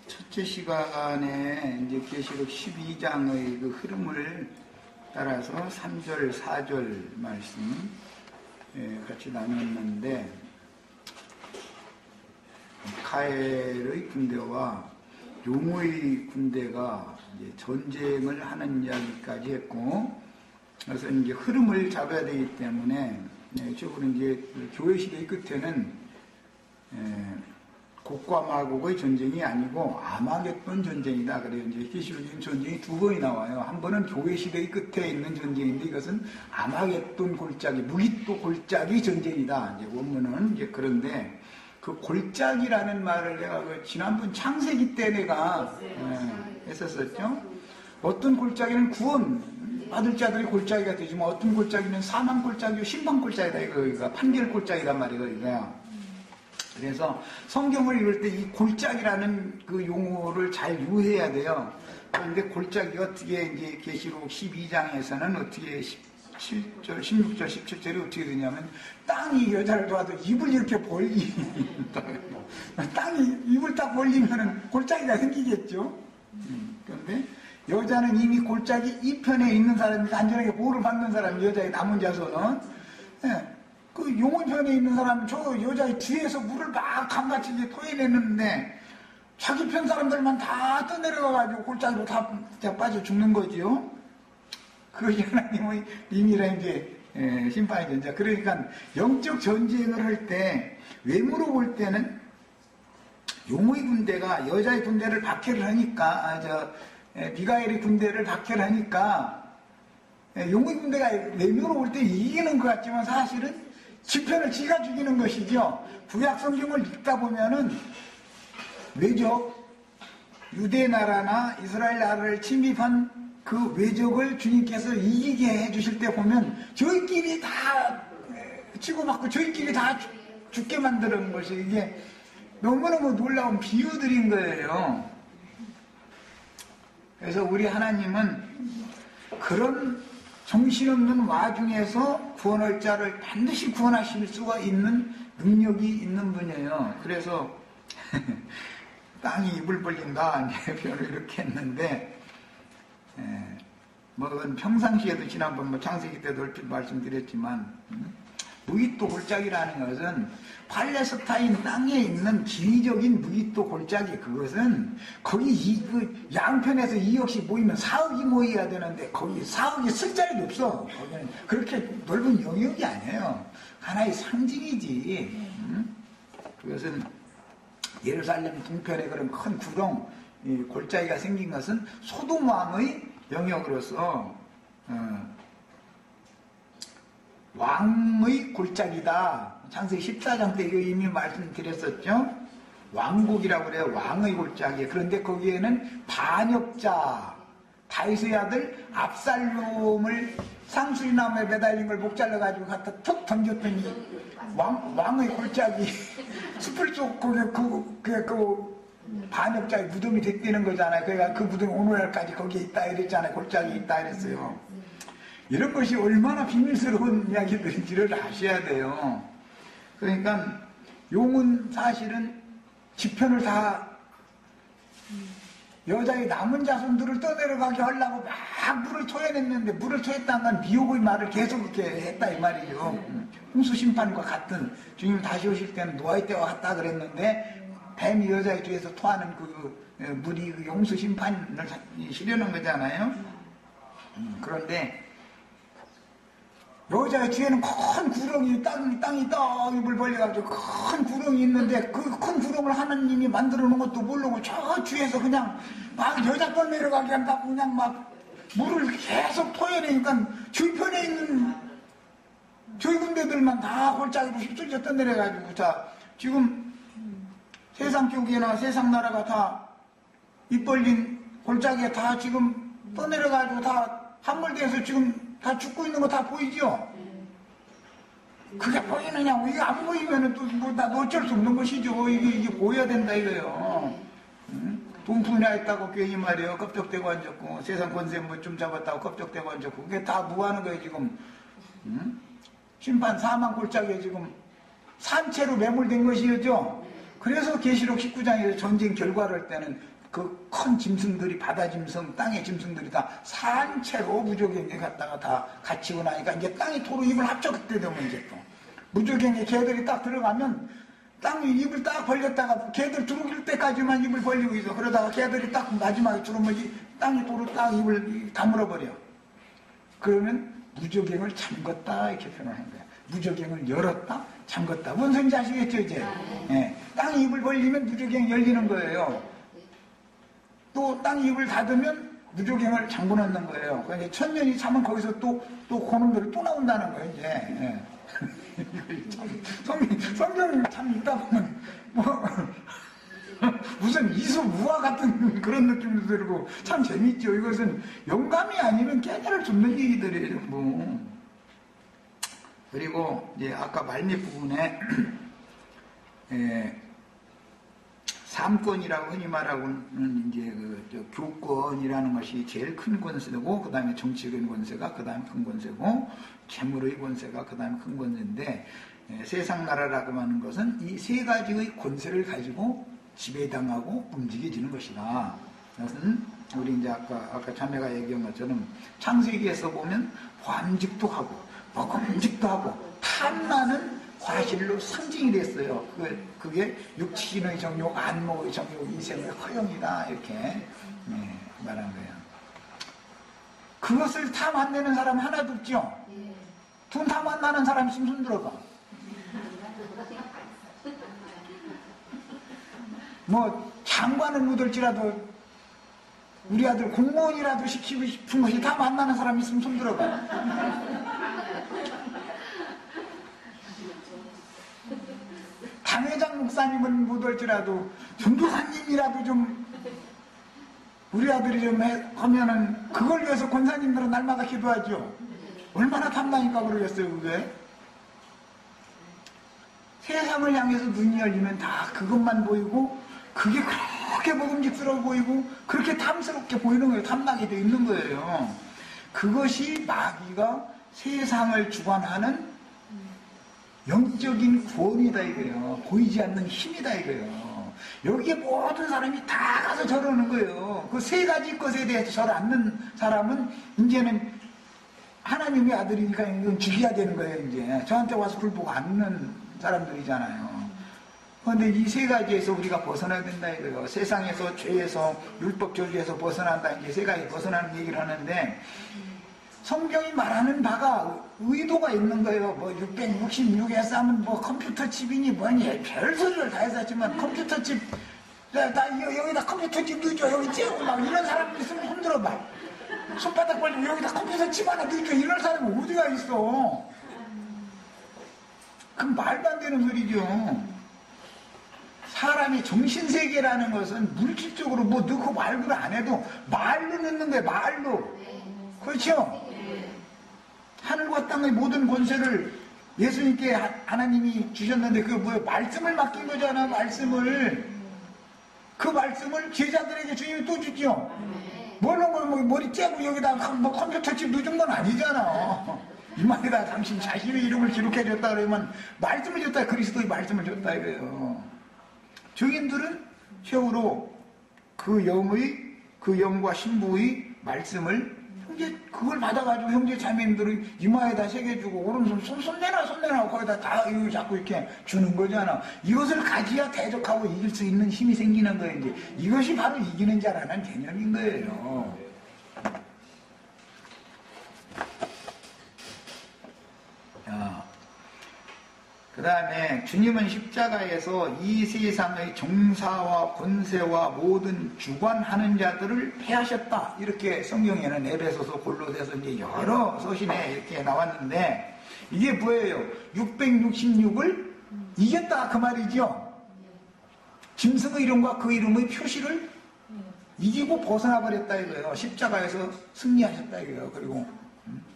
첫째 시간에 이제 계시록 12장의 그 흐름을 따라서 3절, 4절 말씀 같이 나눴는데, 미카엘의 군대와 용의 군대가 이제 전쟁을 하는 이야기까지 했고, 그래서 이제 흐름을 잡아야 되기 때문에, 이쪽으로 이제 교회 시대의 끝에는 곡과 마곡의 전쟁이 아니고 아마겟돈 전쟁이다. 그래요. 이제 계시록적인 전쟁이 두 번이 나와요. 한 번은 교회 시대의 끝에 있는 전쟁인데, 이것은 아마겟돈 골짜기, 무깃도 골짜기 전쟁이다. 이제 원문은 이제 그런데, 그 골짜기라는 말을 내가 지난번 창세기 때 내가 했었었죠. 어떤 골짜기는 구원 받을 자들이 골짜기가 되지만, 어떤 골짜기는 사망 골짜기고 심판 골짜기다. 이거 판결 골짜기란 말이에요. 이거야. 그래서 성경을 읽을 때 이 골짜기라는 그 용어를 잘 유의해야 돼요. 그런데 골짜기가 어떻게 이제 계시록 12장에서는 어떻게 17절, 16절, 17절이 어떻게 되냐면, 땅이 여자를 도와도 입을 이렇게 벌린다. 땅이 입을 딱 벌리면은 골짜기가 생기겠죠. 그런데 여자는 이미 골짜기 이편에 있는 사람이, 안전하게 보호를 받는 사람이 여자의 남은 자손은, 그 용의편에 있는 사람은 저 여자의 뒤에서 물을 막 강같이 이제 토해내는데, 자기 편 사람들만 다 떠내려가가지고 골짜기로 다 빠져 죽는 거지요. 그것이 하나님의 임의라 이제 심판이 된자. 그러니까 영적 전쟁을 할 때 외모로 볼 때는 용의 군대가 여자의 군대를 박해를 하니까, 미가엘의 군대를 박해를 하니까, 용의 군대가 외모로 볼 때 이기는 것 같지만 사실은 지편을 지가 죽이는 것이죠. 구약 성경을 읽다 보면은 외적, 유대 나라나 이스라엘 나라를 침입한 그 외적을 주님께서 이기게 해주실 때 보면 저희끼리 다 치고받고 저희끼리 다 죽게 만드는 것이, 이게 너무너무 놀라운 비유들인 거예요. 그래서 우리 하나님은 그런 정신없는 와중에서 구원할 자를 반드시 구원하실 수가 있는 능력이 있는 분이에요. 그래서 땅이 입을 벌린다 표현을 이렇게 했는데, 그건 평상시에도 지난번 창세기 때도 얼핏 말씀드렸지만, 무깃도 골짜기라는 것은 팔레스타인 땅에 있는 지리적인 무깃도 골짜기, 그것은 거기 그 양편에서 2억씩 모이면 4억이 모여야 되는데 거기 4억이 쓸 자리도 없어. 거기는 그렇게 넓은 영역이 아니에요. 하나의 상징이지. 그것은 예루살렘 동편에 그런 큰 구덩, 골짜기가 생긴 것은 소돔 왕의 영역으로서 왕의 골짜기다. 창세기 14장 때 이거 이미 말씀드렸었죠. 왕국이라고 그래요. 왕의 골짜기. 그런데 거기에는 반역자, 다윗의 아들 압살롬을 상수리나무에 매달린 걸 목 잘라가지고 갖다 툭 던졌더니 왕의 골짜기 숲을 쫓고 그 반역자의 무덤이 됐다는 거잖아요. 그러니까 그 무덤이 오늘날까지 거기에 있다 이랬잖아요. 골짜기 있다 이랬어요. 이런 것이 얼마나 비밀스러운 이야기들인지를 아셔야 돼요. 그러니까 용은 사실은 지편을 다 여자의 남은 자손들을 떠내려가게 하려고 막 물을 토해냈는데, 물을 토했다는 건 미혹의 말을 계속 이렇게 했다 이 말이죠. 홍수 심판과 같은, 주님 다시 오실 때는 노아의 때와 같다 그랬는데, 뱀이 여자의 뒤에서 토하는 그 물이 그 홍수 심판을 실현한 거잖아요. 그런데 여자의 뒤에는 큰 구렁이, 땅이 떡 입을 벌려가지고 큰 구렁이 있는데, 그 큰 구렁을 하나님이 만들어 놓은 것도 모르고 저 뒤에서 그냥 막 여자 걸 내려가게 한다고 그냥 막 물을 계속 토해내니까 저희 편에 있는 저희 군대들만 다 골짜기로 휩쓸려 떠내려가지고, 자, 지금 세상 쪽이나 세상 나라가 다 입 벌린 골짜기에 다 지금 떠내려가지고 다 함몰돼서 지금 다 죽고 있는 거 다 보이죠? 그게 보이느냐고. 이게 안 보이면은 또 뭐 나 어쩔 수 없는 것이죠. 이게 보여야 된다 이거예요. 돈 분야했다고 괜히 말이에요. 껍적대고 앉았고, 세상 권세 뭐 좀 잡았다고 껍적대고 앉았고, 그게 다 뭐 하는 거예요 지금? 심판 사망 골짜기에 지금 산채로 매몰된 것이죠. 그래서 계시록 19장에서 전쟁 결과를 할 때는 그 큰 짐승들이 바다 짐승, 땅의 짐승들이 다 산채로 무조갱에 갔다가 다 갇히고 나니까 이제 땅이 도로 입을 합쳐. 그때 되면 이제 또 무조갱에 개들이 딱 들어가면 땅이 입을 딱 벌렸다가 개들 들어올 때까지만 입을 벌리고 있어. 그러다가 개들이 딱 마지막에 들어오면 땅이 도로 딱 입을 다물어버려. 그러면 무조갱을 잠궜다 이렇게 표현하는 거야. 무조갱을 열었다, 잠궜다. 뭔 소리인지 아시겠죠 이제? 예. 땅이 입을 벌리면 무조갱이 열리는 거예요. 또 땅이 입을 닫으면 무조갱을 잠궈 놓는 거예요. 그러니까 천년이 차면 거기서 또 그놈들이 또 나온다는 거예요 이제. 예. 성경 참 읽다 보면 무슨 이수무화 같은 그런 느낌도 들고 참 재밌죠. 이것은 영감이 아니면 깨달을 수 없는 얘기들이에요. 그리고 이제 아까 말미 부분에 삼권이라고 흔히 말하고는 이제 교권이라는 것이 제일 큰 권세고, 그 다음에 정치적인 권세가 그 다음에 큰 권세고, 재물의 권세가 그 다음에 큰 권세인데, 세상 나라라고 하는 것은 이 세 가지의 권세를 가지고 지배당하고 움직여지는 것이다. 그것은 우리 이제 아까 자매가 얘기한 것처럼 창세기에서 보면 범직도 하고 먹음직도 하고 탐나는 과실로 상징이 됐어요. 그게 육신의 정욕, 안목의 정욕, 이생의 허용이다 이렇게 말한 거예요. 그것을 탐 안 내는 사람 하나도 없죠. 돈 탐 안 나는 사람 있으면 손 들어봐. 뭐 장관을 묻을지라도 우리 아들 공무원이라도 시키고 싶은 것이 탐 안 나는 사람 있으면 손 들어봐. 당회장 목사님은 못할지라도 전도사님이라도 좀 우리 아들이 좀 하면은 그걸 위해서 권사님들은 날마다 기도하죠. 얼마나 탐나니까 그러겠어요. 그게 세상을 향해서 눈이 열리면 다 그것만 보이고 그게 그렇게 먹음직스러워 보이고 그렇게 탐스럽게 보이는 거예요. 탐나게 돼 있는 거예요. 그것이 마귀가 세상을 주관하는 영적인 구원이다 이거예요. 보이지 않는 힘이다 이거예요. 여기에 모든 사람이 다 가서 절하는 거예요. 그 세 가지 것에 대해서 절 않는 사람은 이제는 하나님의 아들이니까 이건 죽여야 되는 거예요. 이제 저한테 와서 굴보고 앉는 사람들이잖아요. 그런데 이 세 가지에서 우리가 벗어나야 된다 이거예요. 세상에서 죄에서 율법 저주에서 벗어난다. 이제 세 가지 벗어나는 얘기를 하는데 성경이 말하는 바가 의도가 있는 거예요. 뭐 666에서 하면 뭐 컴퓨터 칩이니 뭐니 별소리를 다 해서 했지만 컴퓨터 칩 여기다 컴퓨터 칩 넣어줘 여기 째고 막 이런 사람들 있으면 흔들어봐. 손바닥 벌리고 여기다 컴퓨터 칩 하나 넣어줘 이런 사람이 어디가 있어. 그럼 말도 안 되는 소리죠. 사람이 정신세계라는 것은 물질적으로 뭐 넣고 말고를 안 해도 말로 넣는 거예요. 말로. 그렇죠? 하늘과 땅의 모든 권세를 예수님께 하나님이 주셨는데 그게 뭐예요? 말씀을 맡긴 거잖아. 말씀을. 그 말씀을 제자들에게 주님이 또 주죠. 뭘로 머리 째고 여기다 뭐 컴퓨터 칩 넣은 건 아니잖아. 이만에다 당신 자신의 이름을 기록해 줬다 그러면 말씀을 줬다. 그리스도의 말씀을 줬다 이거예요. 증인들은 최후로 그 영과 신부의 말씀을 형제 그걸 받아가지고 형제 자매님들이 이마에다 새겨주고 오른손 손내나 거기다 다 이거 자꾸 이렇게 주는 거잖아. 이것을 가지야 대적하고 이길 수 있는 힘이 생기는 거예요. 이제 이것이 바로 이기는 자라는 개념인 거예요. 그 다음에 주님은 십자가에서 이 세상의 정사와 권세와 모든 주관하는 자들을 패하셨다. 이렇게 성경에는 에베소서 골로새서 이제 여러 서신에 이렇게 나왔는데 이게 뭐예요? 666을 이겼다 그 말이죠. 짐승의 이름과 그 이름의 표시를 이기고 벗어나 버렸다 이거예요. 십자가에서 승리하셨다 이거예요. 그리고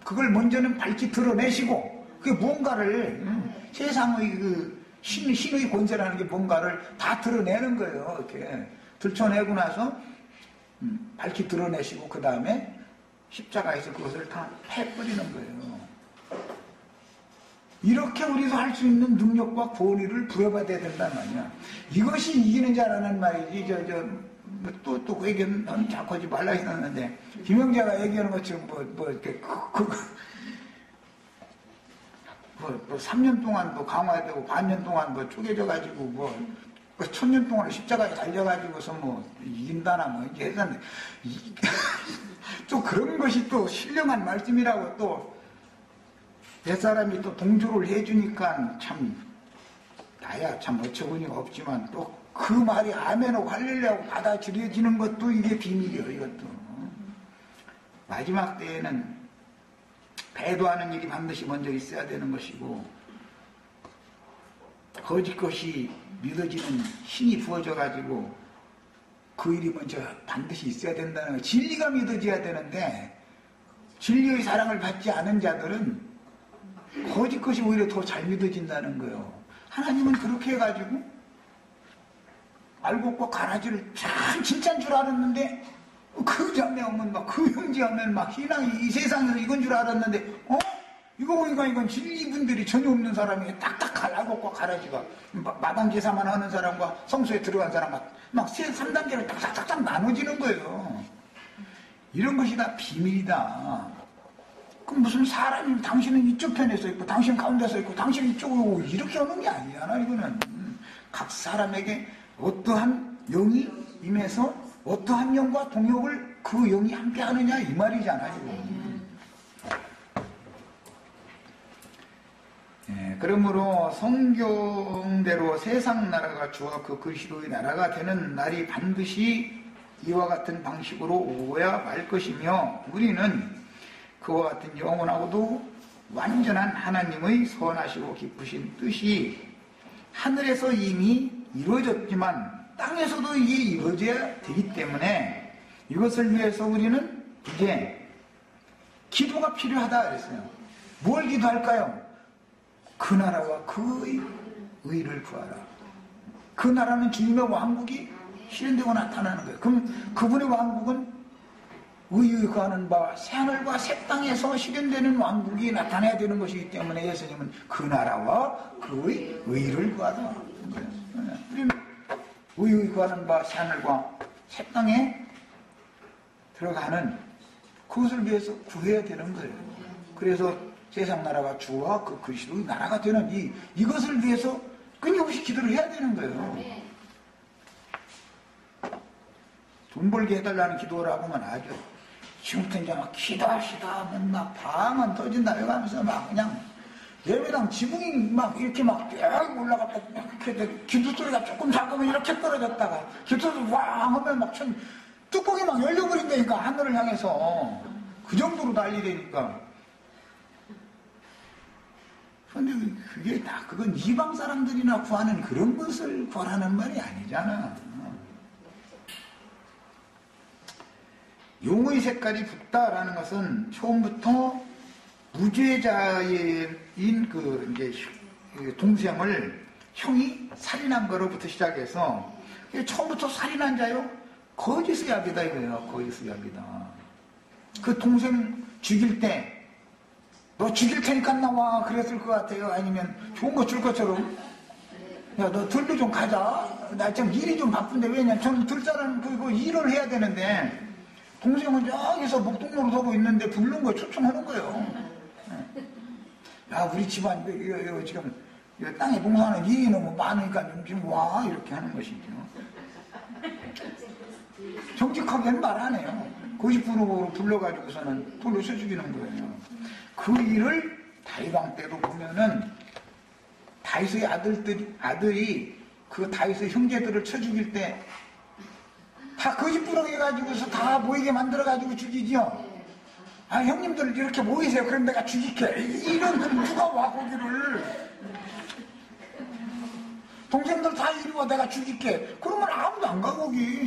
그걸 먼저는 밝히 드러내시고 그게 뭔가를 세상의 그 신의 권세라는 게 뭔가를 다 드러내는 거예요. 이렇게 들춰내고 나서 밝히 드러내시고 그 다음에 십자가에서 그것을 다 패버리는 거예요. 이렇게 우리도 할 수 있는 능력과 권위를 부여받아야 된단 말이야. 이것이 이기는 자라는 말이지. 또 그 얘기는 자꾸 하지 말라 했었는데, 김영자가 얘기하는 것처럼 이렇게, 3년 동안 강화되고, 반년 동안 쪼개져가지고, 1000년 동안 십자가에 달려가지고서 이긴다나 이게 했는데, 또 그런 것이 또 신령한 말씀이라고 또, 옛사람이 또 동조를 해주니까 나야 참 어처구니가 없지만 또 그 말이 아멘하고 할렐루야하고 받아들여지는 것도 이게 비밀이에요, 이것도. 마지막 때에는 배도하는 일이 반드시 먼저 있어야 되는 것이고, 거짓 것이 믿어지는 힘이 부어져가지고 그 일이 먼저 반드시 있어야 된다는 거예요. 진리가 믿어져야 되는데, 진리의 사랑을 받지 않은 자들은 거짓 것이 오히려 더 잘 믿어진다는 거예요. 하나님은 그렇게 해가지고 알곡과 가라지를 참 진짜인 줄 알았는데, 그 자매 오면 그 형제 오면 신앙이 이 세상에서 이건 줄 알았는데, 이거 보니까 이건 진리분들이 전혀 없는 사람이 딱딱할 알곡과 가라지가 마당 제사만 하는 사람과 성소에 들어간 사람과 3단계로 딱딱딱 나눠지는 거예요. 이런 것이 다 비밀이다. 그럼 무슨 사람이 당신은 이쪽 편에 서 있고 당신 가운데 서 있고 당신 이쪽으로 오고 이렇게 하는 게 아니잖아. 이거는 각 사람에게 어떠한 영이 임해서 어떠한 영과 동역을 그 영이 함께 하느냐 이 말이잖아요. 그러므로 성경대로 세상 나라가 주어 그 그리스도의 나라가 되는 날이 반드시 이와 같은 방식으로 오고야 말 것이며, 우리는 그와 같은 영원하고도 완전한 하나님의 선하시고 기쁘신 뜻이 하늘에서 이미 이루어졌지만 땅에서도 이게 이루어져야 되기 때문에 이것을 위해서 우리는 이제 기도가 필요하다 그랬어요. 뭘 기도할까요? 그 나라와 그의 의를 구하라. 그 나라는 주님의 왕국이 실현되고 나타나는 거예요. 그럼 그분의 왕국은 의에 구하는 바와 새하늘과 새 땅에서 실현되는 왕국이 나타나야 되는 것이기 때문에 예수님은 그 나라와 그의 의를 구하라. 우리는 의에 구하는 바와 새하늘과 새 땅에 들어가는 그것을 위해서 구해야 되는 거예요. 그래서 세상 나라가 주와 그 그리스도의 나라가 되는 이것을 위해서 끊임없이 기도를 해야 되는 거예요. 돈 벌게 해달라는 기도라고 하면 아주 지금부터 이제 기도하시다 하면 방언 터진다 이러면서 그냥 예배당 지붕이 이렇게 쭉 올라갔다 이렇게 기도 소리가 조금 작으면 이렇게 떨어졌다가 기도 소리 왕 하면 뚜껑이 열려버린다니까, 하늘을 향해서. 그 정도로 난리되니까. 그런데 그게 다 그건 이방 사람들이나 구하는 그런 것을 구하라는 말이 아니잖아. 용의 색깔이 붓다라는 것은 처음부터 무죄자인 이제 동생을 형이 살인한 거로부터 시작해서 처음부터 살인한 자요 거짓의 약이다 이거예요. 거짓의 약이다. 그 동생 죽일 때 너 죽일 테니까 나와 그랬을 것 같아요. 아니면 좋은 거 줄 것처럼 야 너 들로 좀 가자. 나 지금 일이 좀 바쁜데 왜냐면 저는 들자라는 그 일을 해야 되는데 동생은 저기서 목동으로 서고 있는데 부른 거 초청하는 거예요. 야 우리 집안 이거 지금 땅에 봉사하는 일이 너무 많으니까 좀 와 이렇게 하는 것이죠. 정직하게는 말 안 해요. 고집부르고 불러가지고서는 돌로 쳐 죽이는 거예요. 그 일을 다윗왕 때도 보면은 다윗의 아들이 그 다윗의 형제들을 쳐 죽일 때 다 거짓부렁 해가지고서 다 모이게 만들어가지고 죽이죠. 아, 형님들 이렇게 모이세요. 그럼 내가 죽일게. 이런 분 누가 와, 거기를. 동생들 다 이리 와, 내가 죽일게. 그러면 아무도 안 가, 거기.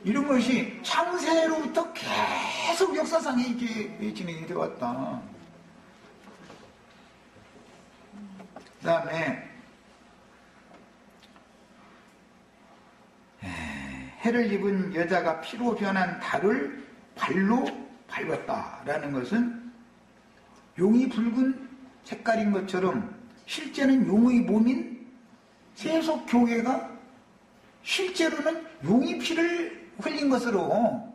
이런 것이 창세로부터 계속 역사상에 이렇게 진행이 되어왔다. 그 다음에, 해를 입은 여자가 피로 변한 달을 발로 밟았다라는 것은 용이 붉은 색깔인 것처럼 실제는 용의 몸인 세속교회가 실제로는 용의 피를 흘린 것으로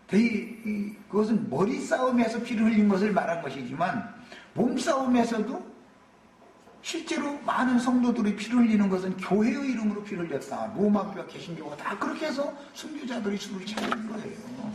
그것은 머리 싸움에서 피를 흘린 것을 말한 것이지만 몸싸움에서도 실제로 많은 성도들이 피를 흘리는 것은 교회의 이름으로 피를 흘렸다. 로마교와 개신교가 다 그렇게 해서 순교자들이 수를 차리는 거예요.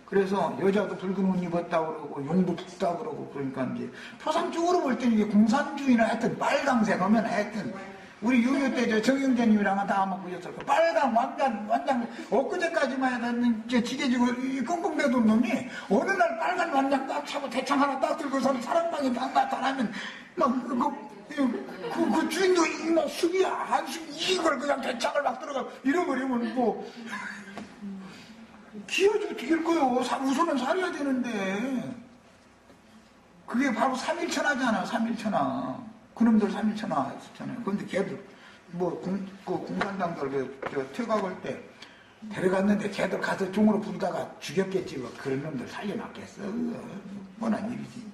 그래서 여자도 붉은 옷 입었다 그러고 용도 붓다 그러고 그러니까 이제 표상적으로 볼 때는 이게 공산주의나 하여튼 빨강색 하면 하여튼 우리 6.25 때 저 정영재님이랑은 다 아마 보셨을 거예요. 빨강 완장 엊그제까지만 해도 이제 지게지고 끙끙대던 놈이 어느 날 빨간 완장 딱 차고 대창 하나 딱 들고서 사랑방에 막 나타나면 막 그 주인도 막 수비 안수비 이걸 그냥 대창을 막 들어가 잃어버리면 뭐 기어주고 튀길 거요. 우선은 살아야 되는데 그게 바로 3.1천하잖아. 3.1천하. 그놈들 3.1천하 했었잖아요. 그런데 걔들 뭐 공산당들 퇴각할 때 데려갔는데 걔들 가서 종으로 부르다가 죽였겠지. 뭐 그런 놈들 살려놨겠어. 뻔한 일이지.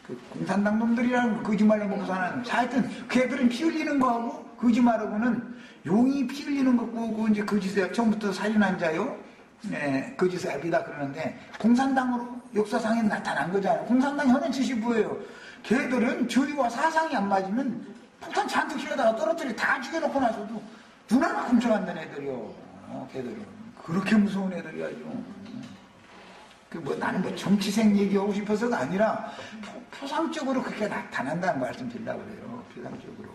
그 공산당 놈들이라는 거짓말로 먹고 사는 하여튼 걔들은 피 흘리는 거하고 거짓말하고는 용이 피 흘리는 거고 이제 거짓에 처음부터 살인한 자요. 네, 거짓의 압이다 그러는데 공산당으로 역사상에 나타난 거잖아요. 공산당 현행 지시부예요. 걔들은 주의와 사상이 안 맞으면 폭탄 잔뜩 휘어다가 떨어뜨려 다 죽여놓고 나서도 눈 하나 훔쳐간다는 애들이요. 걔들은 그렇게 무서운 애들이야죠. 나는 뭐 정치생 얘기하고 싶어서가 아니라 표상적으로 그렇게 나타난다는 말씀 드리려고 그래요. 표상적으로.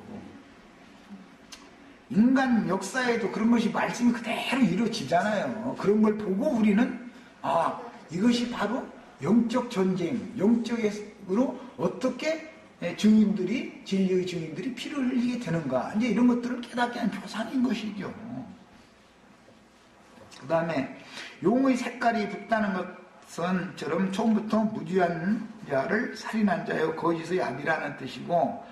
인간 역사에도 그런 것이 말씀이 그대로 이루어지잖아요. 그런 걸 보고 우리는 이것이 바로 영적 전쟁, 영적으로 어떻게 증인들이 진리의 증인들이 피를 흘리게 되는가 이제 이런 것들을 깨닫게 하는 표상인 것이죠. 그 다음에 용의 색깔이 붓다는 것은처럼 처음부터 무죄한 자를 살인한 자여 거짓의 압이라는 뜻이고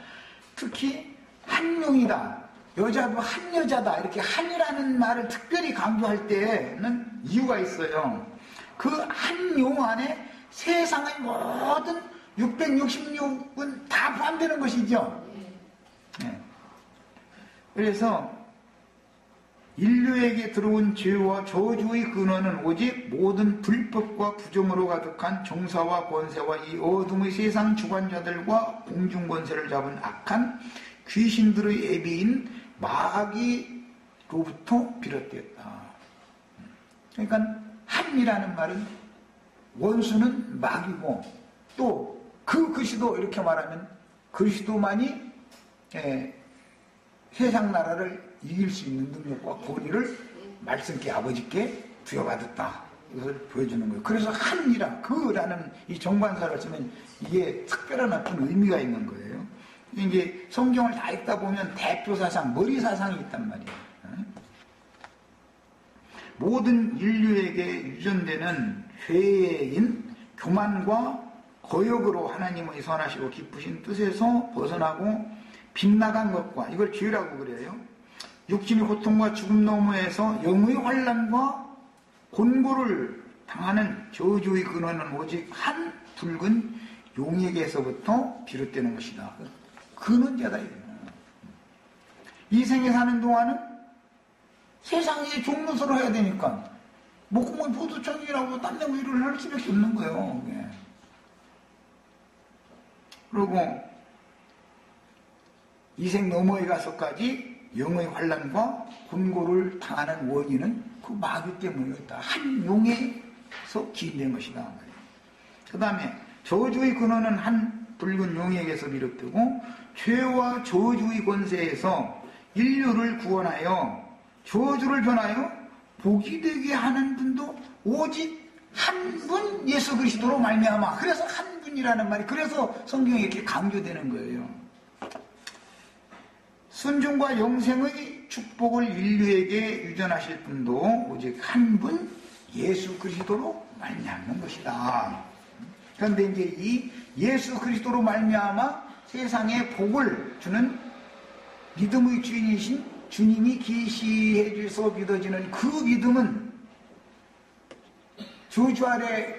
특히 한 용이다. 여자도 한 여자다. 이렇게 한이라는 말을 특별히 강조할 때는 이유가 있어요. 그 한 용 안에 세상의 모든 666은 다 포함되는 것이죠. 네. 그래서 인류에게 들어온 죄와 저주의 근원은 오직 모든 불법과 부정으로 가득한 정사와 권세와 이 어둠의 세상 주관자들과 공중권세를 잡은 악한 귀신들의 애비인 마귀로부터 비롯되었다. 그러니까 한이라는 말은 원수는 마귀고 또 그 그리스도 이렇게 말하면 그리스도만이 세상 나라를 이길 수 있는 능력과 권위를 말씀께 아버지께 부여받았다. 이것을 보여주는 거예요. 그래서 한이라 그라는 이 정관사를 쓰면 이게 특별한 어떤 의미가 있는 거예요. 이제 성경을 다 읽다 보면 대표 사상, 머리 사상이 있단 말이에요. 모든 인류에게 유전되는 죄인 교만과 거역으로 하나님의 선하시고 기쁘신 뜻에서 벗어나고 빗나간 것과 이걸 죄라고 그래요. 육신의 고통과 죽음 너머에서 영의 환난과 곤고를 당하는 저주의 근원은 오직 한 붉은 용에게서부터 비롯되는 것이다. 근원자다. 이 생에 사는 동안은 세상에 종노릇을 해야 되니까 목구멍 포도청이라고 땀내고 일을 할 수밖에 없는 거예요. 그리고 이 생 너머에 가서까지 영의 환난과 곤고를 당하는 원인은 그 마귀 때문이었다. 한 용에서 기인된 것이다. 그 다음에 저주의 근원은 한 붉은 용에게서 비롯되고 죄와 저주의 권세에서 인류를 구원하여 저주를 변하여 복이 되게 하는 분도 오직 한 분 예수 그리스도로 말미암아. 그래서 한 분이라는 말이 그래서 성경에 이렇게 강조되는 거예요. 순종과 영생의 축복을 인류에게 유전하실 분도 오직 한 분 예수 그리스도로 말미암는 것이다. 그런데 이제 이 예수 그리스도로 말미암아 세상에 복을 주는 믿음의 주인이신 주님이 계시해 주셔서 믿어지는 그 믿음은 저주 아래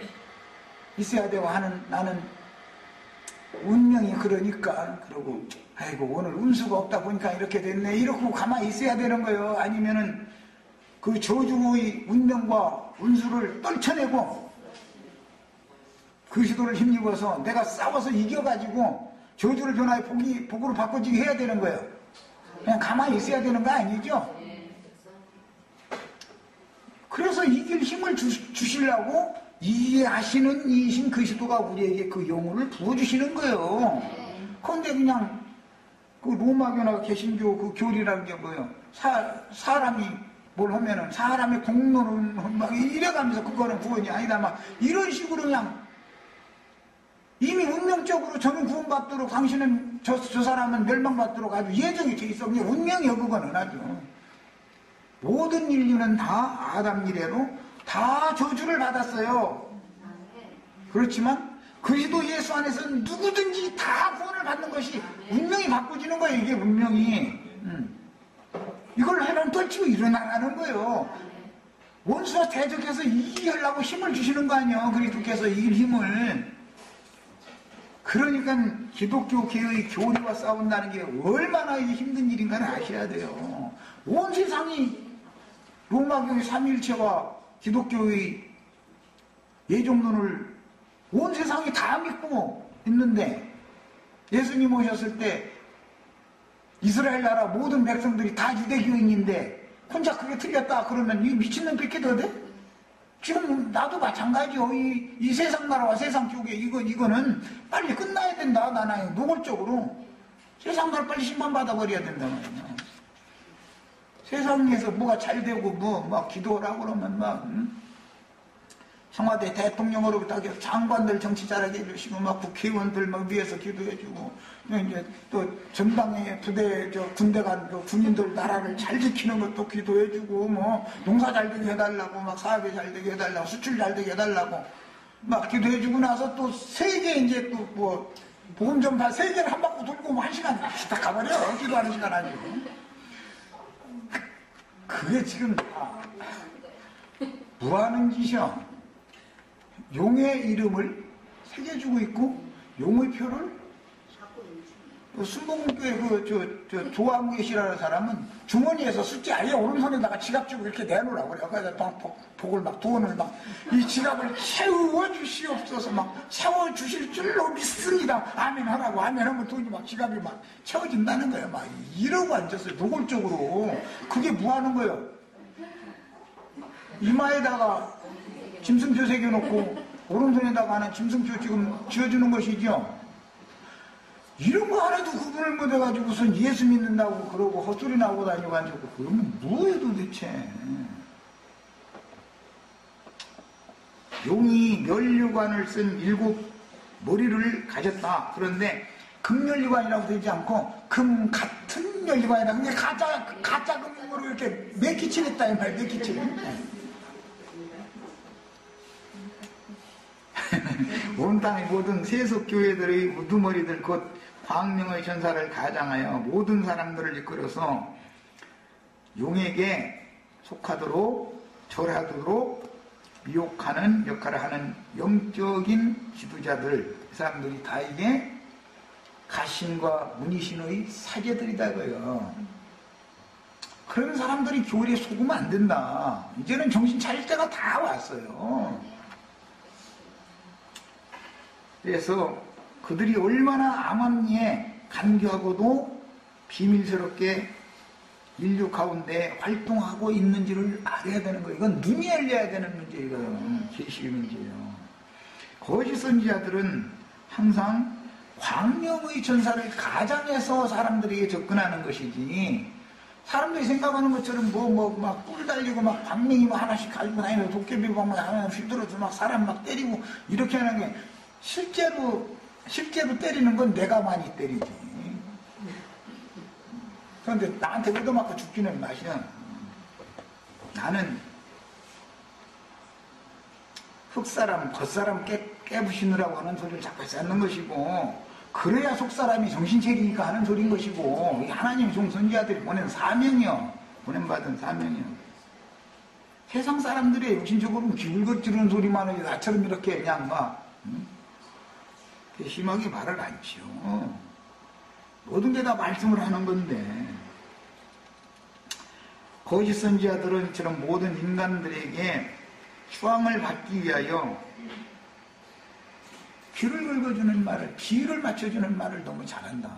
있어야 되고 하는 나는 운명이 그러니까 그러고 아이고 오늘 운수가 없다 보니까 이렇게 됐네 이러고 가만히 있어야 되는 거예요. 아니면은 그 저주의 운명과 운수를 떨쳐내고 그 시도를 힘입어서 내가 싸워서 이겨가지고 저주를 변화해 복으로 바꿔지게 해야 되는 거예요. 그냥 가만히 있어야 되는 거 아니죠? 그래서 이길 힘을 주시려고 이해하시는 이신 그 시도가 우리에게 그 영혼을 부어주시는 거예요. 그런데 그냥 그 로마교나 개신교 그 교리라는 게 뭐예요? 사람이 뭘 하면은 사람의 공로는 막 이래가면서 그거는 구원이 아니다 막 이런 식으로 그냥 이미 운명적으로 저는 구원받도록 당신은 저 사람은 멸망받도록 아주 예정이 돼 있어. 그냥 운명이요 그거는 아주. 모든 인류는 다 아담 이래로 다 저주를 받았어요. 그렇지만 그리스도 예수 안에서는 누구든지 다 구원을 받는 것이 운명이 바꿔지는 거예요. 이게 운명이. 이걸 해놓으면 떨치고 일어나가는 거예요. 원수와 대적해서 이기려고 힘을 주시는 거 아니에요. 그리스도께서 이길 힘을. 그러니까 기독교 개의 교리와 싸운다는 게 얼마나 힘든 일인가를 아셔야 돼요. 온 세상이 로마교의 삼위일체와 기독교의 예정론을 온 세상이 다 믿고 있는데 예수님 오셨을 때 이스라엘 나라 모든 백성들이 다 유대교인인데 혼자 그게 틀렸다 그러면 이 미친놈 뺏게 더 돼? 지금 나도 마찬가지요. 이 세상 나라와 세상 교계 이거는 빨리 끝나야 된다. 나는 노골적으로 세상 나라 빨리 심판받아 버려야 된다 말이야. 세상에서 뭐가 잘 되고 막 기도하라고 그러면 막 청와대 대통령으로부터 장관들 정치 잘하게 해주시고 막 국회의원들 막 위에서 기도해주고 이제 또 전방에 부대 군대 간 군인들 나라를 잘 지키는 것도 기도해주고 뭐 농사 잘 되게 해달라고 막 사업이 잘 되게 해달라고 수출 잘 되게 해달라고 막 기도해주고 나서 또 세계 이제 또 뭐 보험 전파 세계를 한 바퀴 돌고 뭐 1시간 딱 가버려. 기도하는 시간 아니고. 그게 지금 뭐 하는 짓이야? 용의 이름을 새겨주고 있고 용의 표를 순복음교회 조항계시라는 사람은 주머니에서 숫자 아예 오른손에다가 지갑 주고 이렇게 내놓으라고 그래요. 그래서 복을 막 돈을 막 이 지갑을 채워주시옵소서 막 채워주실 줄로 믿습니다. 아멘 하라고 아멘 하면 돈이 막 지갑이 막 채워진다는 거예요. 막 이러고 앉았어요. 노골적으로. 그게 뭐 하는 거예요? 이마에다가 짐승표 새겨놓고 오른손에다가 하는 짐승표 지금 쥐어주는 것이죠. 이런 거 하나도 구분을 못해가지고선 예수 믿는다고 그러고 헛소리 나오고 다녀가지고 그러면 뭐예요 도대체. 용이 면류관을 쓴 7 머리를 가졌다. 그런데 금면류관이라고 되지 않고 금 같은 면류관이다. 근데 가짜 금으로 이렇게 매기칠했다 이 말 매기칠. 온 땅의 모든 세속교회들의 우두머리들 곧 광명의 전사를 가장하여 모든 사람들을 이끌어서 용에게 속하도록 절하도록 미혹하는 역할을 하는 영적인 지도자들 이 사람들이 다 이게 가신과 문이신의 사제들이다고요. 그런 사람들이 교리에 속으면 안 된다. 이제는 정신 차릴 때가 다 왔어요. 그래서 그들이 얼마나 암암리에 간교하고도 비밀스럽게 인류 가운데 활동하고 있는지를 알아야 되는 거예요. 이건 눈이 열려야 되는 문제예요. 계시의 문제예요. 거짓 선지자들은 항상 광명의 전사를 가장해서 사람들에게 접근하는 것이지 사람들이 생각하는 것처럼 막 뿔 달리고 막 광명이 뭐 하나씩 가지고 다니면서 도깨비 막 하나씩 휘두르서 막 사람 막 때리고 이렇게 하는 게 실제로 때리는 건 내가 많이 때리지. 그런데 나한테 얻어맞고 죽지는 마시는. 나는 흙사람, 겉사람 깨부시느라고 하는 소리를 자꾸 쌓는 것이고 그래야 속사람이 정신차리니까 하는 소리인 것이고 하나님의 종선지자들이 보낸 사명이요. 보낸받은 사명이요. 세상 사람들의 욕심적으로 기울거지르는 소리만 하지 나처럼 이렇게 그냥 막 심하게 말을 않죠. 모든 게 다 말씀을 하는 건데, 거짓 선지자들은 이처럼 모든 인간들에게 추앙을 받기 위하여 귀를 긁어주는 말을, 비유를 맞춰주는 말을 너무 잘한다.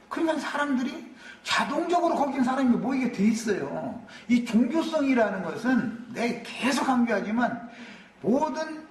그러면 사람들이 자동적으로 거긴 사람이 모이게 돼 있어요. 이 종교성이라는 것은 내가 계속 강조하지만 모든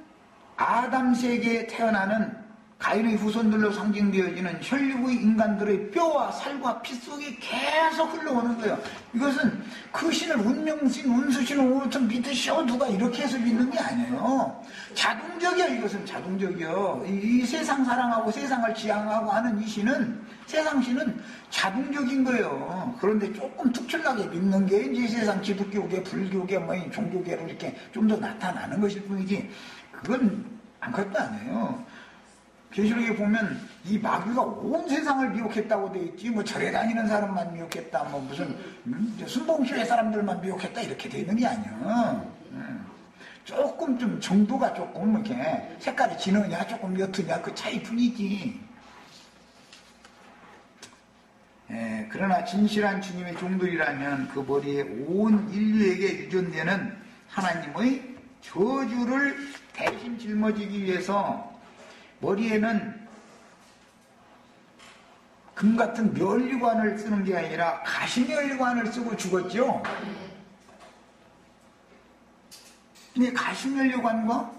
아담 세계에 태어나는 가인의 후손들로 상징되어지는 혈육의 인간들의 뼈와 살과 피 속에 계속 흘러오는 거예요. 이것은 그 신을 운명신, 운수신, 우천 믿으시오 누가 이렇게 해서 믿는 게 아니에요. 자동적이야. 이것은 자동적이요. 이 세상 사랑하고 세상을 지향하고 하는 이 신은, 세상신은 자동적인 거예요. 그런데 조금 특출나게 믿는 게 이제 세상 기독교계, 불교계, 뭐 종교계로 이렇게 좀 더 나타나는 것일 뿐이지, 그건 아무것도 아니에요. 계시록에 보면 이 마귀가 온 세상을 미혹했다고 돼 있지, 뭐 절에 다니는 사람만 미혹했다, 뭐 무슨 순봉교회 사람들만 미혹했다 이렇게 돼 있는 게 아니야. 조금 좀 정도가 조금 이렇게 색깔이 진하냐 조금 옅으냐 그 차이뿐이지. 그러나 진실한 주님의 종들이라면 그 머리에 온 인류에게 유전되는 하나님의 저주를 대신 짊어지기 위해서 머리에는 금 같은 면류관을 쓰는 게 아니라 가시면류관을 쓰고 죽었죠. 근데 가시면류관과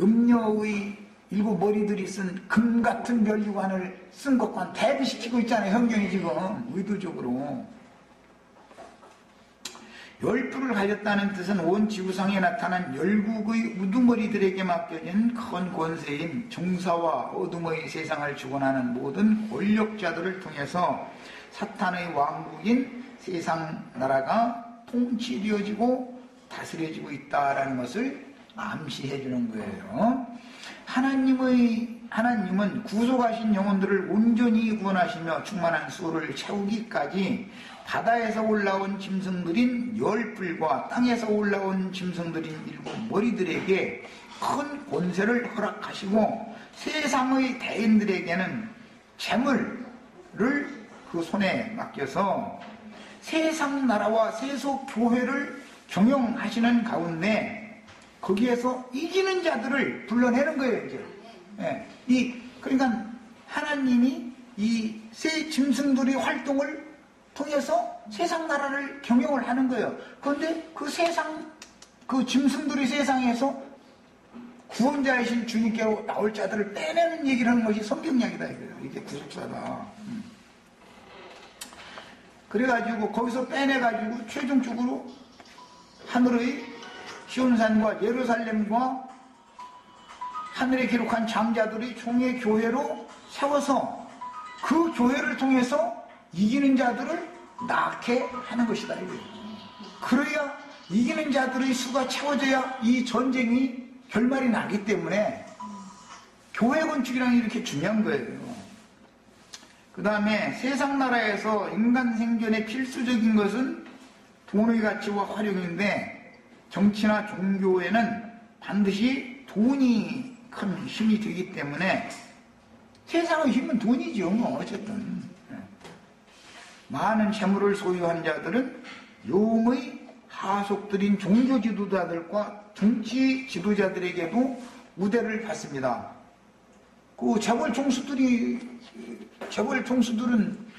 음녀의 7 머리들이 쓴 금 같은 면류관을 쓴 것과 대비시키고 있잖아요. 성경이 지금 의도적으로. 열불을 가졌다는 뜻은 온 지구상에 나타난 열국의 우두머리들에게 맡겨진 큰 권세인 정사와 어둠의 세상을 주관하는 모든 권력자들을 통해서 사탄의 왕국인 세상 나라가 통치되어지고 다스려지고 있다라는 것을 암시해 주는 거예요. 하나님은 구속하신 영혼들을 온전히 구원하시며 충만한 수를 채우기까지 바다에서 올라온 짐승들인 열불과 땅에서 올라온 짐승들인 7 머리들에게 큰 권세를 허락하시고 세상의 대인들에게는 재물을 그 손에 맡겨서 세상 나라와 세속 교회를 경영하시는 가운데 거기에서 이기는 자들을 불러내는 거예요. 이제. 그러니까 하나님이 이 새 짐승들의 활동을 통해서 세상 나라를 경영을 하는 거예요. 그런데 그 세상, 그 짐승들이 세상에서 구원자이신 주님께로 나올 자들을 빼내는 얘기를 하는 것이 성경이야기다 이거예요. 이게 구속사다. 그래가지고 거기서 빼내가지고 최종적으로 하늘의 시온산과 예루살렘과 하늘에 기록한 장자들이 총회 교회로 세워서 그 교회를 통해서 이기는 자들을 낳게 하는 것이다. 그래야 이기는 자들의 수가 채워져야 이 전쟁이 결말이 나기 때문에 교회 건축이라는 게 이렇게 중요한 거예요. 그 다음에 세상 나라에서 인간 생존에 필수적인 것은 돈의 가치와 활용인데 정치나 종교에는 반드시 돈이 큰 힘이 되기 때문에 세상의 힘은 돈이죠. 뭐 어쨌든 많은 재물을 소유한 자들은 용의 하속들인 종교 지도자들과 정치 지도자들에게도 우대를 받습니다. 그 재벌 총수들은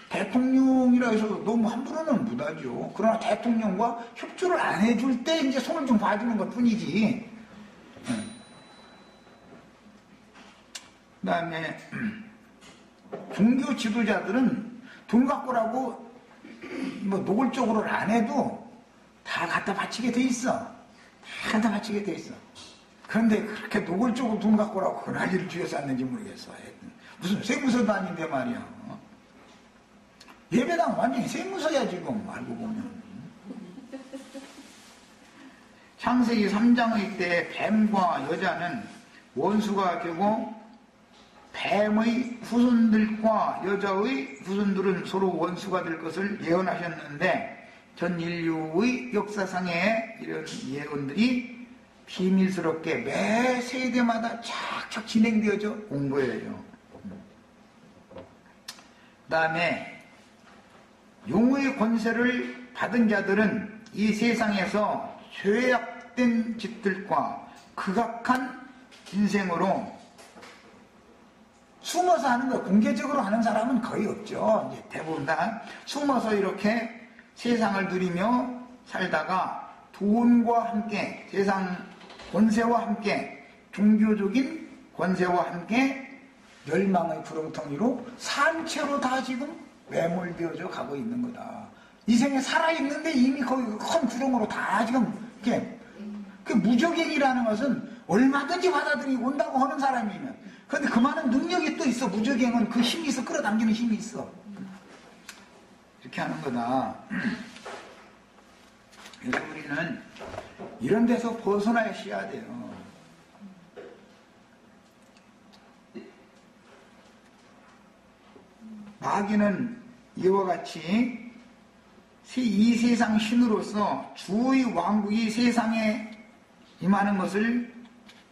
대통령이라 해서 너무 함부로는 못하죠. 그러나 대통령과 협조를 안 해줄 때 이제 손을 좀 봐주는 것 뿐이지. 그 다음에 종교 지도자들은 돈 갖고라고 뭐 노골적으로는 안 해도 다 갖다 바치게 돼 있어. 다 갖다 바치게 돼 있어. 그런데 그렇게 노골적으로 돈 갖고라고 그 난리를 쥐어서 왔는지 모르겠어. 무슨 세무서도 아닌데 말이야. 예배당 완전히 세무서야 지금 알고 보면. 창세기 3장의 때 뱀과 여자는 원수가 되고 뱀의 후손들과 여자의 후손들은 서로 원수가 될 것을 예언하셨는데 전 인류의 역사상에 이런 예언들이 비밀스럽게 매 세대마다 착착 진행되어져 온 거예요. 그 다음에 용의 권세를 받은 자들은 이 세상에서 죄악된 짓들과 극악한 인생으로 숨어서 하는 거, 공개적으로 하는 사람은 거의 없죠. 이제 대부분 다 숨어서 이렇게 세상을 누리며 살다가 돈과 함께, 세상 권세와 함께, 종교적인 권세와 함께 멸망의 구렁텅이로 산채로 다 지금 매몰되어져 가고 있는 거다. 이 생에 살아있는데 이미 거기 큰 구렁으로 다 지금 이렇게. 그 무적행이라는 것은 얼마든지 받아들이고 온다고 하는 사람이면, 그런데 그 많은 능력이 또 있어. 무적행은 그 힘이 있어. 끌어당기는 힘이 있어. 이렇게 하는 거다. 그래서 우리는 이런 데서 벗어나셔야 돼요. 마귀는 이와 같이 이 세상 신으로서 주의 왕국이 세상에 임하는 것을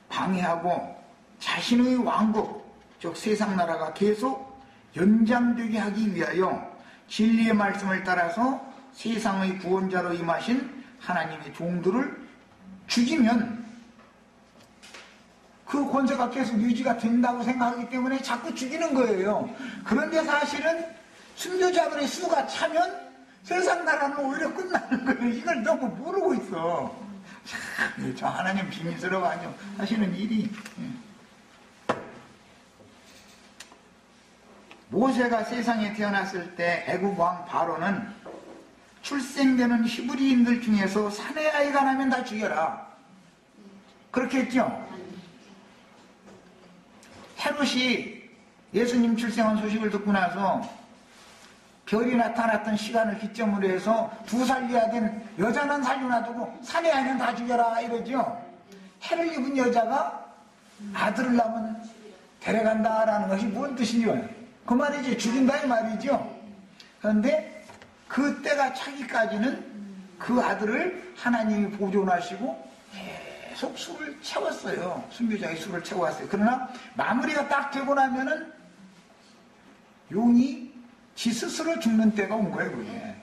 방해하고 자신의 왕국, 즉 세상 나라가 계속 연장되게 하기 위하여 진리의 말씀을 따라서 세상의 구원자로 임하신 하나님의 종들을 죽이면 그 권세가 계속 유지가 된다고 생각하기 때문에 자꾸 죽이는 거예요. 그런데 사실은 순교자들의 수가 차면 세상 나라는 오히려 끝나는 거예요. 이걸 너무 모르고 있어. 참, 저 하나님 비밀스러워 하시는 일이. 모세가 세상에 태어났을 때 애굽 왕 바로는 출생되는 히브리인들 중에서 사내 아이가 나면 다 죽여라. 그렇게 했죠. 헤롯이 예수님 출생한 소식을 듣고 나서 별이 나타났던 시간을 기점으로 해서 2살 이하 된 여자는 살려놔두고 사내 아이는 다 죽여라 이러죠. 해를 입은 여자가 아들을 낳으면 데려간다라는 것이 뭔 뜻이냐. 그 말이지, 죽인다 이 말이죠. 그런데 그 때가 차기까지는 그 아들을 하나님이 보존하시고 계속 술을 채웠어요. 순교자의 술을 채워왔어요. 그러나 마무리가 딱 되고 나면은 용이 지 스스로 죽는 때가 온 거예요, 그게.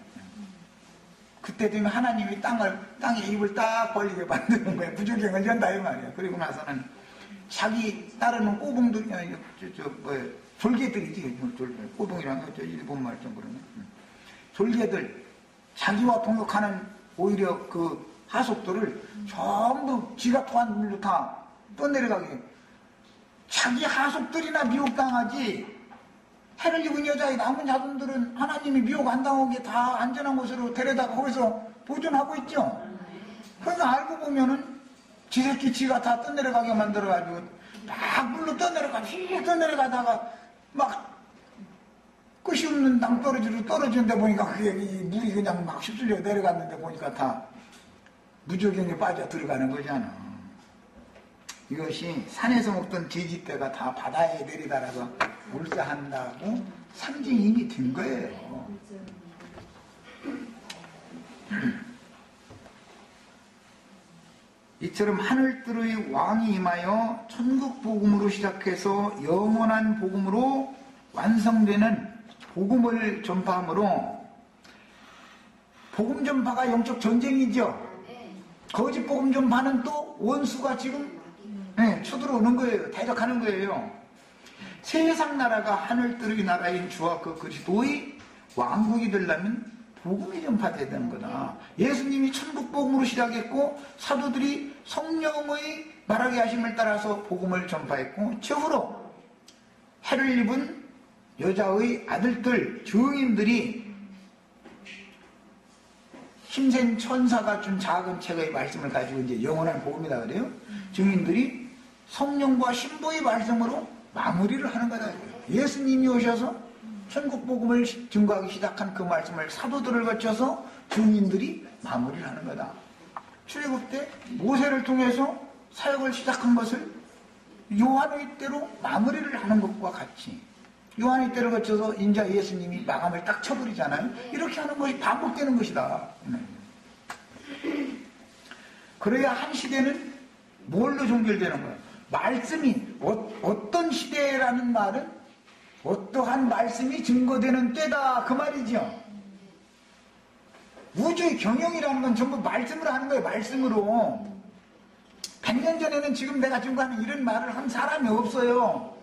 그때 되면 하나님이 땅에 입을 딱 벌리게 만드는 거예요. 부조경을 연다, 이 말이에요. 그리고 나서는 자기 따르는 꼬봉들, 졸개들이지, 꼬봉이라는 거, 일본 말 좀 그러네. 졸개들, 자기와 동역하는 오히려 그 하속들을 전부 지가 토한 물로 다 떠내려가게. 자기 하속들이나 미혹당하지, 해를 입은 여자의 남은 자손들은 하나님이 미혹 안 당하게 다 안전한 곳으로 데려다가 거기서 보존하고 있죠. 그러니까 알고 보면은 지 새끼 지가 다 떠내려가게 만들어가지고 막 물로 떠내려가다가 막 끝이 없는 낭떠러지로 떨어지는데 보니까 그게 이 물이 그냥 막 휩쓸려 내려갔는데 보니까 다 무조경에 빠져 들어가는 거잖아. 이것이 산에서 먹던 돼지떼가 다 바다에 내리다라서 몰사한다고 상징이 이미 된 거예요. 이처럼 하늘들의 왕이 임하여 천국 복음으로 시작해서 영원한 복음으로 완성되는 복음을 전파함으로, 복음 전파가 영적 전쟁이죠. 거짓 복음 전파는 또 원수가 지금 쳐들어오는 거예요. 대적하는 거예요. 세상 나라가 하늘들의 나라인 주와 그 그리스도의 왕국이 되려면 복음이 전파돼야 되는 거다. 예수님이 천국 복음으로 시작했고 사도들이 성령의 말하게 하심을 따라서 복음을 전파했고, 최후로 해를 입은 여자의 아들들, 증인들이 힘센 천사가 준 작은 책의 말씀을 가지고 이제 영원한 복음이다 그래요. 증인들이 성령과 신부의 말씀으로 마무리를 하는 거다. 예수님이 오셔서 천국 복음을 증거하기 시작한 그 말씀을 사도들을 거쳐서 증인들이 마무리를 하는 거다. 출애굽 때 모세를 통해서 사역을 시작한 것을 요한의 때로 마무리를 하는 것과 같이 요한의 때를 거쳐서 인자 예수님이 마감을 딱 쳐버리잖아요. 이렇게 하는 것이 반복되는 것이다. 그래야 한 시대는 뭘로 종결되는 거예요? 말씀이 어떤 시대라는 말은 어떠한 말씀이 증거되는 때다 그 말이죠. 우주의 경영이라는 건 전부 말씀으로 하는 거예요. 말씀으로. 100년 전에는 지금 내가 지금 하는 이런 말을 한 사람이 없어요.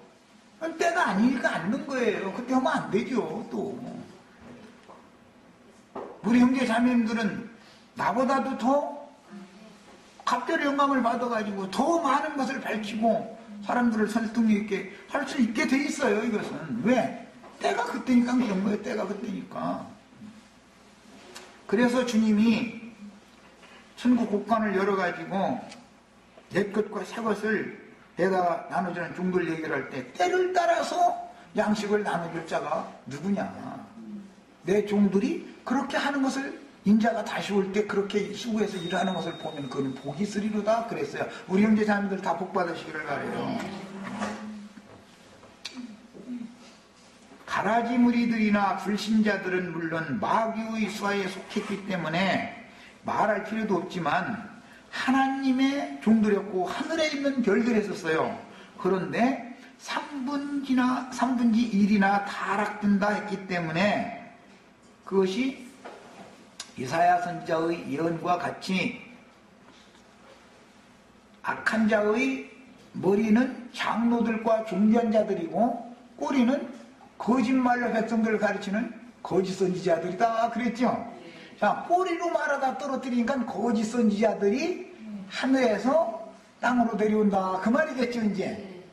때가 아니니까 않는 거예요. 그때 하면 안 되죠. 또 우리 형제 자매님들은 나보다도 더 각별의 영감을 받아가지고 더 많은 것을 밝히고 사람들을 설득력 있게 할 수 있게 돼 있어요. 이것은 왜? 때가 그때니까 그런 거예요. 때가 그때니까. 그래서 주님이 천국 곳간을 열어가지고 옛 것과 새 것을 내가 나눠주는 종들 얘기를 할 때 때를 따라서 양식을 나눠줄 자가 누구냐. 내 종들이 그렇게 하는 것을 인자가 다시 올 때 그렇게 수고해서 일하는 것을 보면 그는 복이 있으리로다 그랬어요. 우리 형제 자매들 다 복 받으시기를 바라요. 가라지 무리들이나 불신자들은 물론 마귀의 수하에 속했기 때문에 말할 필요도 없지만 하나님의 종들이었고 하늘에 있는 별들이었어요. 그런데 3분지 1이나 타락된다 했기 때문에 그것이 이사야 선지자의 예언과 같이 악한 자의 머리는 장로들과 종전자들이고 꼬리는 거짓말로 백성들을 가르치는 거짓 선지자들이다 그랬죠. 자, 꼬리로 말하다 떨어뜨리니까 거짓 선지자들이 하늘에서 땅으로 내려온다 그 말이겠죠. 이제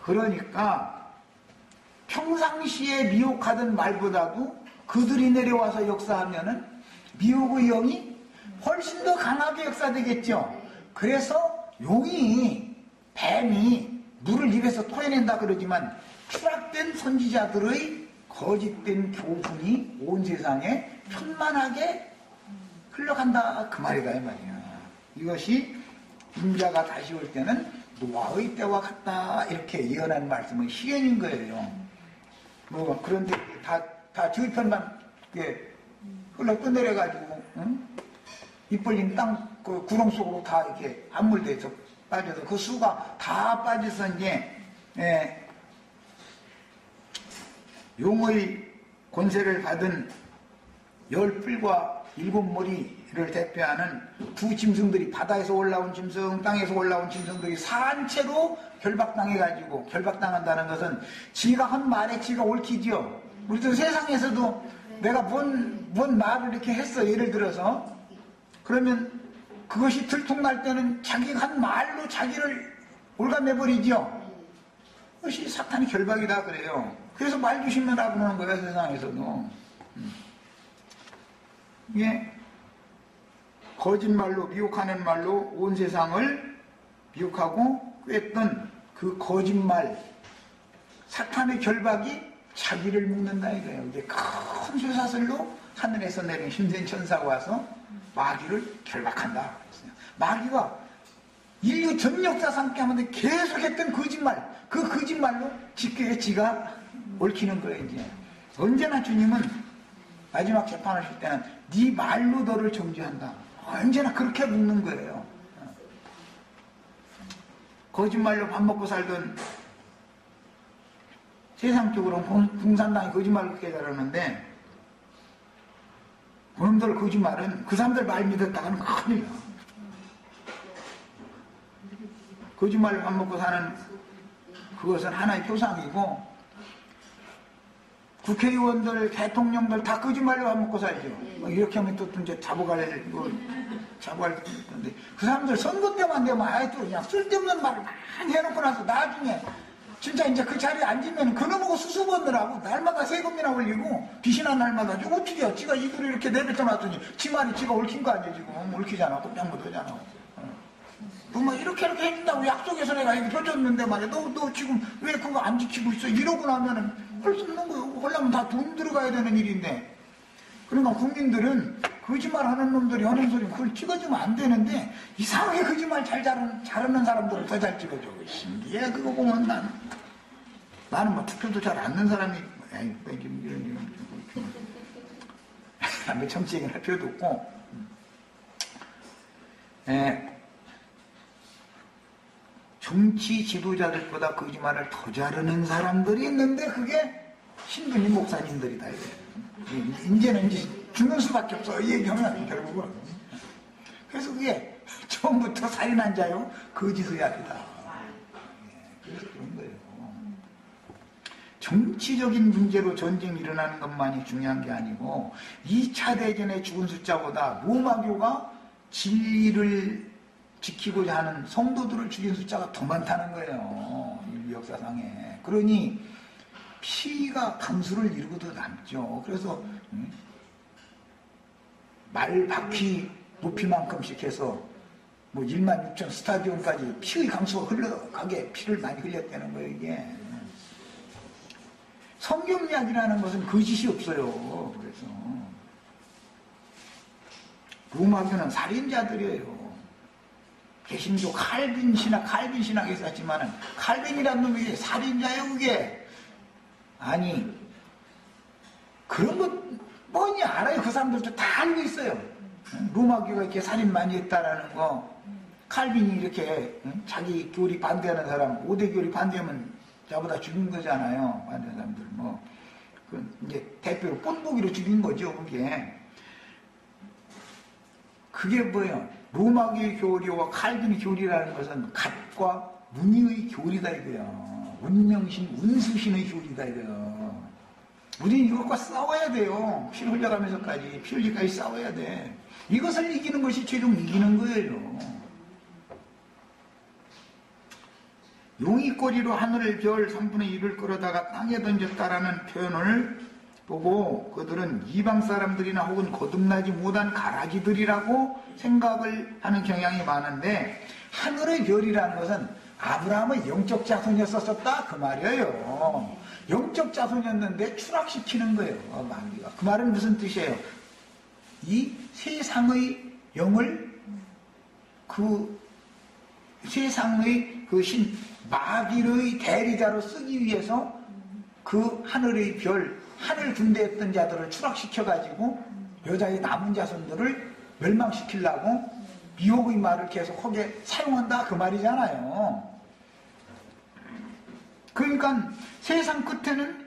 그러니까 평상시에 미혹하던 말보다도 그들이 내려와서 역사하면은 미혹의 영이 훨씬 더 강하게 역사되겠죠. 그래서 용이 뱀이 물을 입에서 토해낸다 그러지만 추락된 선지자들의 거짓된 교훈이 온 세상에 편만하게 흘러간다 그 말이다 이 말이야. 이것이 인자가 다시 올 때는 노아의 때와 같다 이렇게 예언한 말씀은 시행인 거예요. 뭐 그런데 다 저편만 흘러 떠내려가지고 입 벌린 땅 그 구렁 속으로 다 이렇게 함몰돼서 빠져서 그 수가 다 빠져서 이제 용의 권세를 받은 10뿔과 7머리를 대표하는 두 짐승들이 바다에서 올라온 짐승, 땅에서 올라온 짐승들이 산채로 결박당해가지고 결박당한다는 것은 지가 한 말에 지가 옳히지요. 우리도 세상에서도 내가 뭔 말을 이렇게 했어. 예를 들어서 그러면 그것이 들통날 때는 자기가 한 말로 자기를 올가매버리죠. 그것이 사탄의 결박이다 그래요. 그래서 말 조심해라 그러는 거예요. 세상에서도. 이게 거짓말로 미혹하는 말로 온 세상을 미혹하고 꿰었던 그 거짓말 사탄의 결박이 자기를 묶는다 이거예요. 이게 큰 쇠사슬로 하늘에서 내린 힘센 천사가 와서 마귀를 결박한다. 마귀가 인류 전 역사상 가운데 계속했던 거짓말, 그 거짓말로 지가 옳히는 거예요. 이제 언제나 주님은 마지막 재판하실 때는 네 말로 너를 정죄한다. 언제나 그렇게 묻는 거예요. 거짓말로 밥 먹고 살던 세상적으로 공산당이 거짓말을 그렇게 잘하는데 그놈들 거짓말은 그 사람들 말 믿었다가는 큰일이야. 거짓말로 밥 먹고 사는 그것은 하나의 표상이고 국회의원들, 대통령들 다 거짓말로 밥 먹고 살죠. 이렇게 하면 또 이제 잡아갈 건데 그 사람들 선거 때만 되면 아예 또 그냥 쓸데없는 말을 많이 해놓고 나서 나중에 진짜 이제 그 자리에 앉으면 그놈하고 수습원들하고 날마다 세금이나 올리고 빚이나 날마다 어떻게 해요? 지가 이들을 이렇게 내뱉어놨더니 지 말이 지가 옳힌 거 아니에요 지금. 옳히잖아. 꼼짝 못하잖아. 뭐 이렇게 해준다고 약속해서 내가 이거 줘줬는데 말이야. 너 지금 왜 그거 안 지키고 있어? 이러고 나면은 할 수 없는 거예요. 하려면 다 돈 들어가야 되는 일인데. 그러니까 국민들은 거짓말 하는 놈들이 하는 소리 그걸 찍어주면 안 되는데 이상하게 거짓말 잘하는 사람들을 더 잘 찍어줘. 신기해 그거 보면 나는 뭐 투표도 잘 안 넣는 사람이 이런 정치 얘기를 할 필요도 없고 정치 지도자들보다 거짓말을 더 잘하는 사람들이 있는데 그게 신부님 목사님들이다. 이제는 이제 죽는 수밖에 없어. 이 얘기하면 결국은. 그래서 그게 처음부터 살인한 자요 거짓의학이다. 그래서 그런 거예요. 정치적인 문제로 전쟁이 일어나는 것만이 중요한 게 아니고 2차 대전의 죽은 숫자보다 로마교가 진리를 지키고자 하는 성도들을 죽인 숫자가 더 많다는 거예요. 인류 역사상에. 그러니 피가 강수를 이루고도 남죠. 그래서 말 바퀴 높이만큼씩 해서 뭐 16,000 스타디움까지 피의 강수가 흘러가게 피를 많이 흘렸다는 거예요. 이게 성경 이야기라는 것은 거짓이 없어요. 그래서 로마교는 살인자들이에요. 개신교 칼빈 신학에 있었지만은 칼빈이라는 놈이 살인자예요. 그게 아니 그런 것 뻔히 알아요. 그 사람들도 다 알고 있어요. 로마교가 이렇게 살인 많이 했다라는 거. 칼빈이 이렇게 자기 교리 반대하는 사람 5대 교리 반대하면 자보다 죽인 거잖아요. 반대 사람들 뭐 이제 대표로 뽐보기로 죽인 거죠. 그게 뭐예요? 로마교의 교리와 칼빈의 교리라는 것은 갓과 문의의 교리다 이거야. 운명신, 운수신의 교리다 이거야. 우리는 이것과 싸워야 돼요. 피 흘려가면서까지 피 흘리까지 싸워야 돼. 이것을 이기는 것이 최종 이기는 거예요. 용이 꼬리로 하늘의 별 3분의 1을 끌어다가 땅에 던졌다라는 표현을 보고 그들은 이방 사람들이나 혹은 거듭나지 못한 가라지들이라고 생각을 하는 경향이 많은데 하늘의 별이라는 것은 아브라함의 영적 자손이었었다 그 말이에요. 영적 자손이었는데 추락시키는 거예요. 마귀가. 그 말은 무슨 뜻이에요? 이 세상의 영을 세상의 마귀의 대리자로 쓰기 위해서 그 하늘의 별, 하늘 군대했던 자들을 추락시켜가지고 여자의 남은 자손들을 멸망시키려고 미혹의 말을 계속 하게 사용한다 그 말이잖아요. 그러니까 세상 끝에는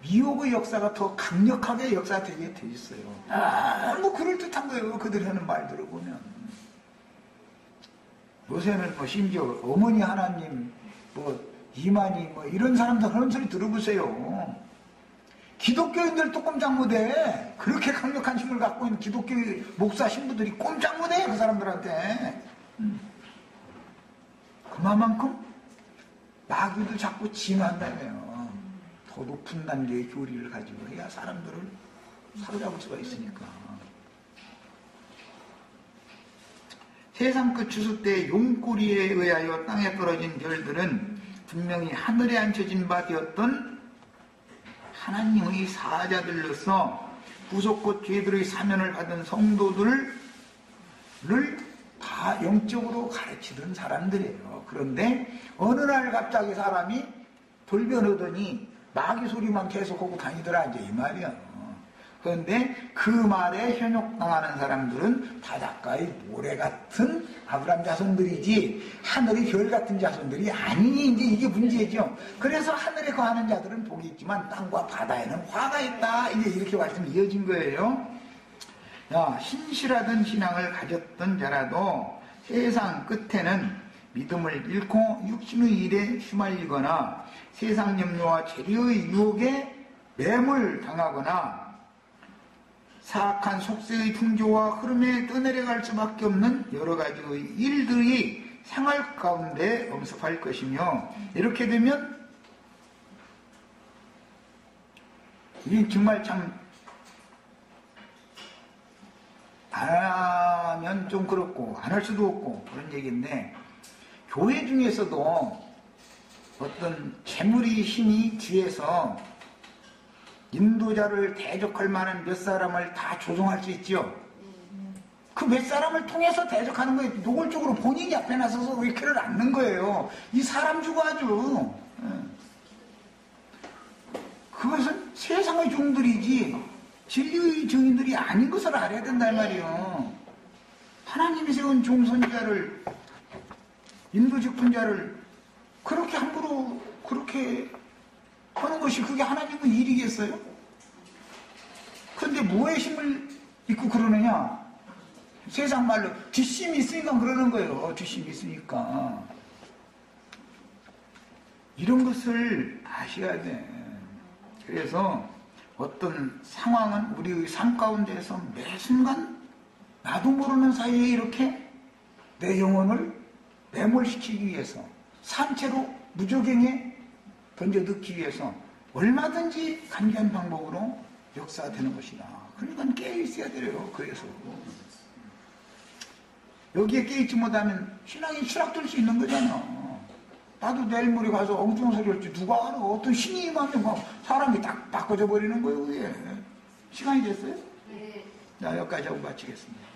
미혹의 역사가 더 강력하게 역사되게 돼 있어요. 뭐 그럴듯한 거예요. 그들이 하는 말들을 보면. 요새는 뭐 심지어 어머니 하나님, 뭐 이만희 뭐 이런 사람들 그런 소리 들어보세요. 기독교인들도 꼼짝 못해. 그렇게 강력한 힘을 갖고 있는 기독교 목사 신부들이 꼼짝 못해 그 사람들한테. 그만큼 마귀도 자꾸 진화한다며요. 더 높은 단계의 교리를 가지고 해야 사람들을 사로잡을 수가 있으니까. 세상 끝 추수 때 용꼬리에 의하여 땅에 떨어진 별들은 분명히 하늘에 앉혀진 바 되었던 하나님의 사자들로서 구속곧 죄들의 사면을 받은 성도들을 다 영적으로 가르치던 사람들이에요. 그런데 어느 날 갑자기 사람이 돌변하더니 마귀 소리만 계속하고 다니더라 이제 이 말이야. 그런데 그 말에 현혹당하는 사람들은 바닷가의 모래 같은 아브람 자손들이지 하늘의 별 같은 자손들이 아니니 이제 이게 문제죠. 그래서 하늘에 거하는 자들은 복이 있지만 땅과 바다에는 화가 있다. 이제 이렇게 말씀이 이어진 거예요. 신실하던 신앙을 가졌던 자라도 세상 끝에는 믿음을 잃고 육신의 일에 휘말리거나 세상 염려와 재료의 유혹에 매몰당하거나 사악한 속세의 풍조와 흐름에 떠내려갈 수밖에 없는 여러 가지의 일들이 생활 가운데 엄습할 것이며 이렇게 되면 이게 정말 참 안 하면 좀 그렇고 안 할 수도 없고 그런 얘기인데 교회 중에서도 어떤 재물의 힘이 뒤에서 인도자를 대적할 만한 몇 사람을 다 조종할 수 있죠. 그 몇 사람을 통해서 대적하는 거예요. 노골적으로 본인이 앞에 나서서 의회를 앉는 거예요. 이 사람 주고 아주. 그것은 세상의 종들이지 진리의 증인들이 아닌 것을 알아야 된단 말이에요. 하나님이 세운 종선자를 인도적 분자를 그렇게 함부로 그렇게 하는 것이 그게 하나님의 일이겠어요? 근데 뭐에 힘을 입고 그러느냐? 세상 말로 뒷심이 있으니까 그러는 거예요. 뒷심이 있으니까. 이런 것을 아셔야 돼. 그래서 어떤 상황은 우리의 삶 가운데에서 매 순간 나도 모르는 사이에 이렇게 내 영혼을 매몰시키기 위해서 산채로 무저갱에 던져 넣기 위해서 얼마든지 간교한 방법으로 역사되는 것이다. 그러니까 깨어있어야 돼요. 그래서 여기에 깨있지 못하면 신앙이 추락될 수 있는 거잖아. 나도 내일 모레 가서 엉뚱한 소리 할지 누가 알아. 어떤 신이 임하면 막 사람이 딱 바꿔져 버리는 거예요. 그게. 시간이 됐어요? 네. 자, 여기까지 하고 마치겠습니다.